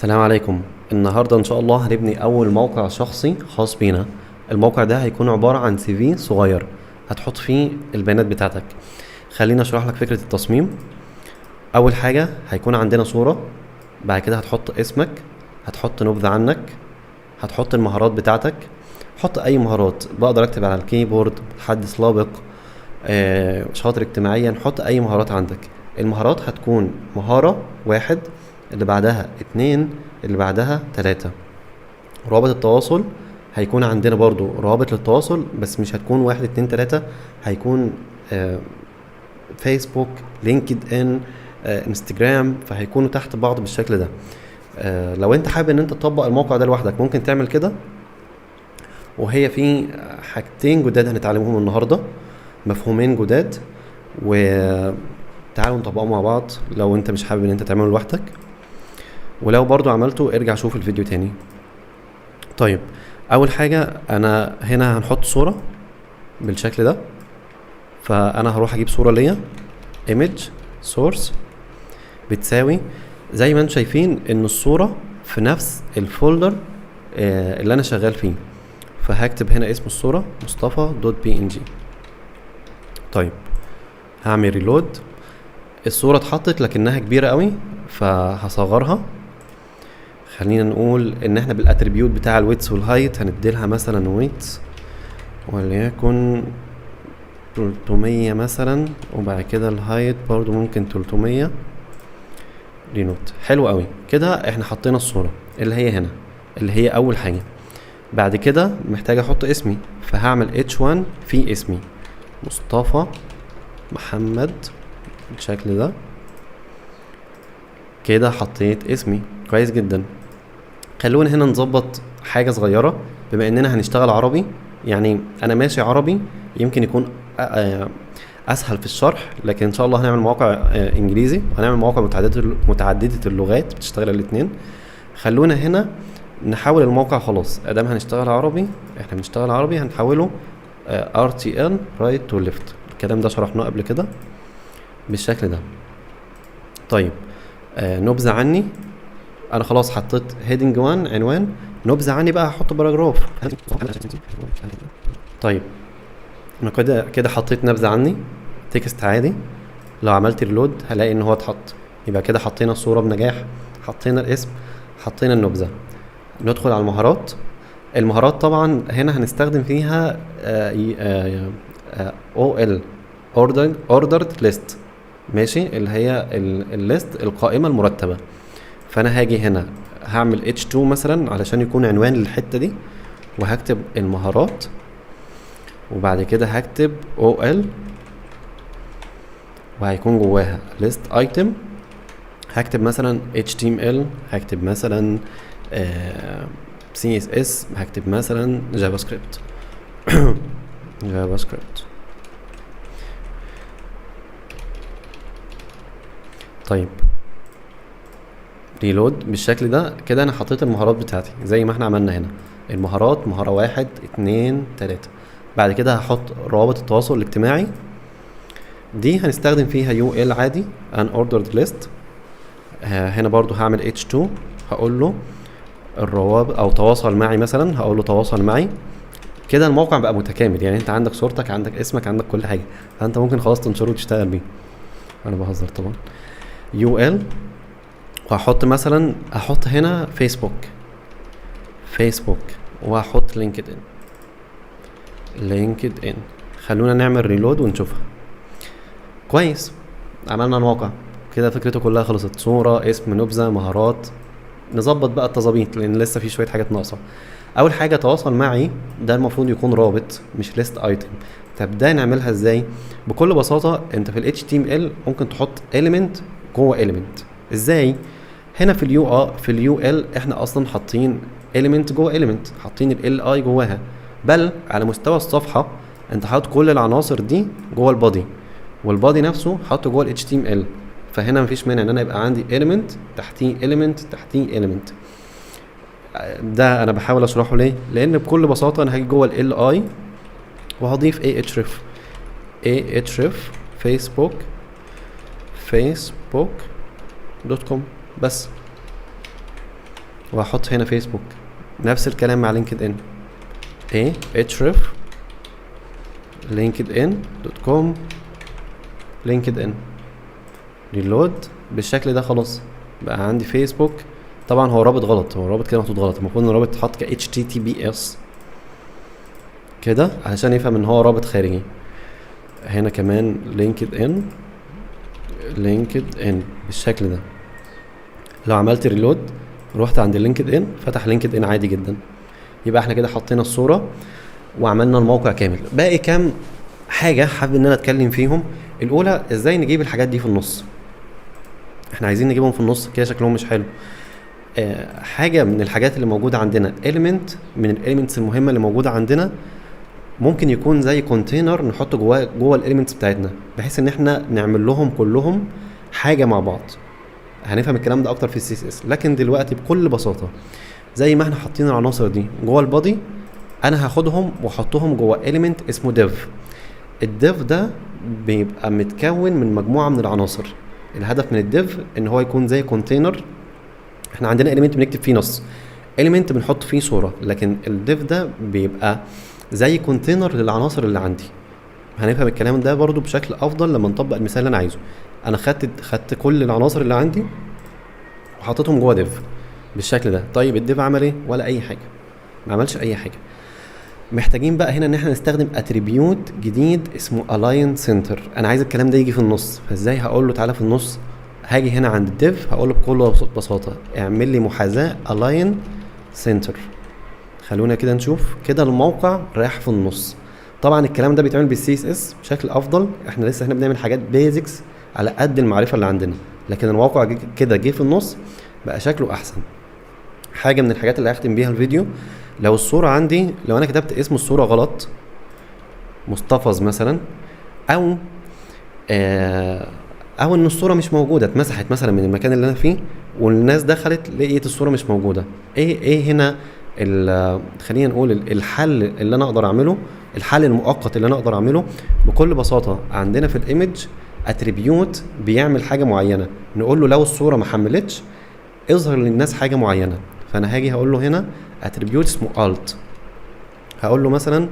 السلام عليكم. النهاردة إن شاء الله هنبني أول موقع شخصي خاص بينا. الموقع ده هيكون عبارة عن CV صغير هتحط فيه البيانات بتاعتك. خليني أشرح لك فكرة التصميم. أول حاجة هيكون عندنا صورة، بعد كده هتحط اسمك، هتحط نبذة عنك، هتحط المهارات بتاعتك. حط أي مهارات، بقدر أكتب على الكيبورد، حد سابق، شاطر اجتماعيا، حط أي مهارات عندك. المهارات هتكون مهارة واحد، اللي بعدها اتنين، اللي بعدها تلاتة. روابط التواصل هيكون عندنا برضو روابط للتواصل، بس مش هتكون واحد اتنين تلاتة، هيكون فيسبوك، لينكد ان، انستجرام، فهيكونوا تحت بعض بالشكل ده. لو انت حابب ان انت تطبق الموقع ده لوحدك ممكن تعمل كده. وهي في حاجتين جداد هنتعلمهم النهاردة، مفهومين جداد، وتعالوا نطبقهم مع بعض لو انت مش حابب ان انت تعمله لوحدك، ولو برضو عملته ارجع شوف الفيديو تاني. طيب، اول حاجة انا هنا هنحط صورة بالشكل ده، فانا هروح اجيب صورة ليا image source بتساوي زي ما انتم شايفين ان الصورة في نفس الفولدر اللي انا شغال فيه، فهكتب هنا اسم الصورة مصطفى.png. طيب هعمل ريلود. الصورة اتحطت لكنها كبيرة قوي فهصغرها. خلينا نقول ان احنا بالاتريبيوت بتاع الويتس والهايت هنديلها مثلا ويتس وليكن 300 مثلا، وبعد كده الهايت برضو ممكن 300. رينوت حلو قوي كده. احنا حطينا الصورة اللي هي هنا، اللي هي اول حاجة. بعد كده محتاج احط اسمي، فهعمل H1 في اسمي مصطفى محمد بالشكل ده. كده حطيت اسمي كويس جدا. خلونا هنا نظبط حاجة صغيرة، بما اننا هنشتغل عربي، يعني انا ماشي عربي يمكن يكون اسهل في الشرح، لكن ان شاء الله هنعمل مواقع انجليزي، وهنعمل مواقع متعددة اللغات بتشتغل الاتنين. خلونا هنا نحول الموقع، خلاص ادام هنشتغل عربي، احنا بنشتغل عربي، هنحوله RTL right to left. الكلام ده شرحناه قبل كده بالشكل ده. طيب نبذة عني، انا خلاص حطيت heading 1 عنوان. نبذة عني بقى هحط باراجراف. طيب انا كده حطيت نبذة عني تكست عادي. لو عملت ريلود هلاقي ان هو اتحط. يبقى كده حطينا الصورة بنجاح، حطينا الاسم، حطينا النبذة. ندخل على المهارات. المهارات طبعا هنا هنستخدم فيها OL ordered list، ماشي، اللي هي الليست القائمة المرتبة. فانا هاجي هنا هعمل H2 مثلا علشان يكون عنوان للحتة دي، وهكتب المهارات، وبعد كده هكتب OL، وهيكون جواها list item. هكتب مثلا HTML، هكتب مثلا CSS، هكتب مثلا جافا سكريبت. جافا سكريبت. طيب ريلود بالشكل ده. كده انا حطيت المهارات بتاعتي زي ما احنا عملنا هنا. المهارات مهارة واحد اتنين تلاتة. بعد كده هحط روابط التواصل الاجتماعي، دي هنستخدم فيها UL عادي unordered list. هنا برضو هعمل H2، هقول له الروابط او تواصل معي مثلا، هقول له تواصل معي. كده الموقع بقى متكامل، يعني انت عندك صورتك، عندك اسمك، عندك كل حاجة، فانت ممكن خلاص تنشره وتشتغل بيه. انا بهزر طبعا. UL، وهحط مثلا احط هنا فيسبوك، وهحط لينكد ان. خلونا نعمل ريلود ونشوفها. كويس، عملنا الموقع كده، فكرته كلها خلصت. صورة، اسم، نبذة، مهارات. نظبط بقى التظابيط لان لسه في شوية حاجات ناقصة. اول حاجة تواصل معي، ده المفروض يكون رابط مش ليست ايتم. طب ده نعملها ازاي؟ بكل بساطة انت في ال HTML ممكن تحط element جوه element. ازاي؟ هنا في اليو ال احنا اصلا حاطين element جوه element، حاطين ال li جواها، بل على مستوى الصفحة انت حاطط كل العناصر دي جوه البادي، والبادي نفسه حاطه جوه ال HTML. فهنا مفيش مانع ان انا يبقى عندي element تحتيه element تحتيه element. ده انا بحاول اشرحه ليه، لان بكل بساطة انا هاجي جوه ال li وهضيف ahref facebook.com بس. وهحط هنا فيسبوك. نفس الكلام مع لينكد ان، ايه href linkedin.com لينكد ان ريلود بالشكل ده. خلاص بقى عندي فيسبوك. طبعا هو رابط غلط، هو رابط كده محطوط غلط، المفروض ان الرابط يتحط ك HTTPS كده علشان يفهم ان هو رابط خارجي. هنا كمان لينكد ان بالشكل ده. لو عملت ريلود رحت عند لينكد ان فتح لينكد ان عادي جدا. يبقى احنا كده حطينا الصورة وعملنا الموقع كامل. باقي كام حاجة حابب ان انا اتكلم فيهم. الاولى ازاي نجيب الحاجات دي في النص. احنا عايزين نجيبهم في النص كده شكلهم مش حلو. حاجة من الحاجات اللي موجودة عندنا element من الاليمنتس المهمة اللي موجودة عندنا، ممكن يكون زي كونتينر نحط جوه الاليمنتس بتاعتنا بحيث ان احنا نعمل لهم كلهم حاجة مع بعض. هنفهم الكلام ده اكتر في السي اس اس، لكن دلوقتي بكل بساطة زي ما احنا حاطين العناصر دي جوه البادي، انا هاخدهم واحطهم جوه element اسمه div. الديف ده بيبقى متكون من مجموعة من العناصر. الهدف من الديف ان هو يكون زي كونتينر. احنا عندنا element بنكتب فيه نص، element بنحط فيه صورة، لكن الديف ده بيبقى زي كونتينر للعناصر اللي عندي. هنفهم الكلام ده برضو بشكل افضل لما نطبق المثال اللي انا عايزه. انا خدت كل العناصر اللي عندي وحطيتهم جوه ديف بالشكل ده. طيب الديف عمل ايه؟ ولا اي حاجة، ما عملش اي حاجة. محتاجين بقى هنا ان احنا نستخدم اتريبيوت جديد اسمه align center. انا عايز الكلام ده يجي في النص، فازاي هقول له تعالى في النص؟ هاجي هنا عند الديف هقول له بكل بساطه اعمل لي محاذاه align center. خلونا كده نشوف كده الموقع رايح في النص. طبعا الكلام ده بيتعمل بالسي اس اس بشكل افضل. احنا لسه بنعمل حاجات بيزكس على قد المعرفه اللي عندنا، لكن الموقع كده جه في النص بقى شكله احسن. حاجه من الحاجات اللي هختم بيها الفيديو، لو الصورة عندي، لو انا كتبت اسم الصورة غلط مستفز مثلا، او ان الصورة مش موجودة، اتمسحت مثلا من المكان اللي انا فيه والناس دخلت لقيت الصورة مش موجودة، ايه هنا خلينا نقول الحل اللي انا اقدر اعمله، الحل المؤقت اللي انا اقدر اعمله بكل بساطة. عندنا في الايمج اتريبيوت بيعمل حاجة معينة، نقول له لو الصورة ما حملتش اظهر للناس حاجة معينة. فانا هاجي هقول له هنا اتريبيوت اسمه alt، هقول له مثلا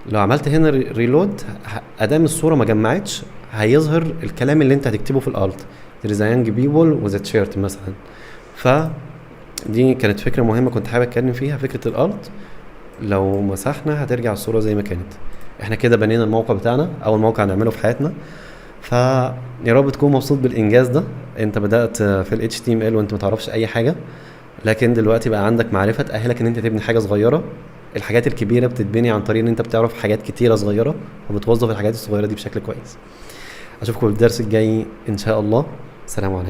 لو عملت هنا ريلود ادام الصوره ما جمعتش هيظهر الكلام اللي انت هتكتبه في الالت there is a young people with a shirt مثلا. فدي كانت فكره مهمه كنت حابب اتكلم فيها، فكره الالت. لو مسحنا هترجع الصوره زي ما كانت. احنا كده بنينا الموقع بتاعنا، اول موقع نعمله في حياتنا. فيا رب تكون مبسوط بالانجاز ده. انت بدات في ال HTML وانت ما تعرفش اي حاجه، لكن دلوقتي بقى عندك معرفه تاهلك ان انت تبني حاجه صغيره. الحاجات الكبيره بتتبني عن طريق ان انت بتعرف حاجات كتيره صغيره وبتوظف الحاجات الصغيره دي بشكل كويس. اشوفكم في الدرس الجاي ان شاء الله. سلام عليكم.